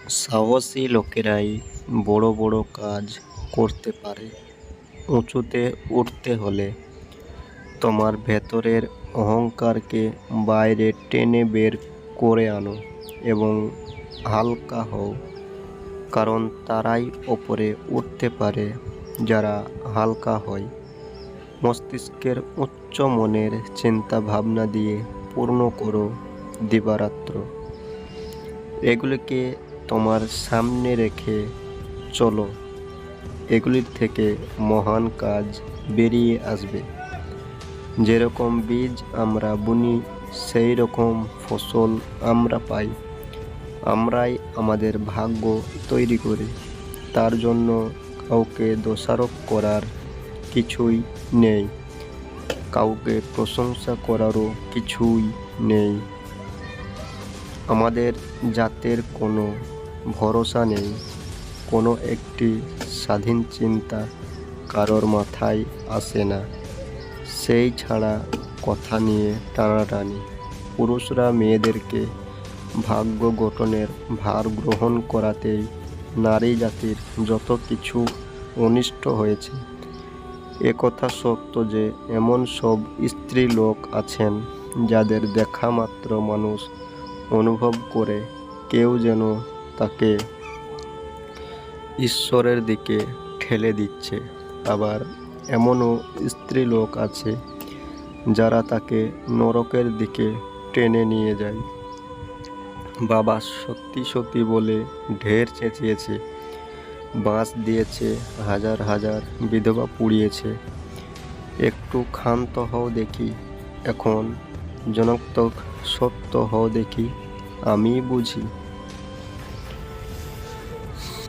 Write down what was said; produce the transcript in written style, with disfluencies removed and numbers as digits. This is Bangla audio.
সাহসী লোকেরাই বড় বড় কাজ করতে পারে। উঁচুতে উঠতে হলে তোমার ভেতরের অহংকারকে বাইরে টেনে বের করে আনো এবং হালকা হও, কারণ তারাই ওপরে উঠতে পারে যারা হালকা হয়। মস্তিষ্কের উচ্চ মনের চিন্তা ভাবনা দিয়ে পূর্ণ করো দিবারাত্র। এগুলিকে তোমার সামনে রেখে চলো, এগুলির থেকে মহান কাজ বেরিয়ে আসবে। যেরকম বীজ আমরা বুনি সেই রকম ফসল আমরা পাই। আমরাই আমাদের ভাগ্য তৈরি করি, তার জন্য কাউকে দোষারোপ করার কিছুই নেই, কাউকে প্রশংসা করারও কিছুই নেই। আমাদের জাতের কোনো ভরসা নেই, কোনো একটি স্বাধীন চিন্তা কারোর মাথায় আসে না। সেই ছাড়া কথা নিয়ে টানাটানি। পুরুষরা মেয়েদেরকে ভাগ্য গঠনের ভার গ্রহণ করাতেই নারী জাতির যত কিছু অনিষ্ট হয়েছে। একথা সত্য যে এমন সব স্ত্রী লোক আছেন যাদের দেখা মাত্র মানুষ অনুভব করে কেউ যেন তাকে ঈশ্বরের দিকে ঠেলে দিচ্ছে। আবার এমনও স্ত্রী লোক আছে যারা তাকে নরকের দিকে টেনে নিয়ে যায়। বাবা সত্যি সত্যি বলে ঢের চেঁচিয়েছে, বাঁশ দিয়েছে, হাজার হাজার বিধবা পুড়িয়েছে। একটু ক্ষান্ত হও দেখি, এখন জনক্তক সত্য হও দেখি, আমি বুঝি।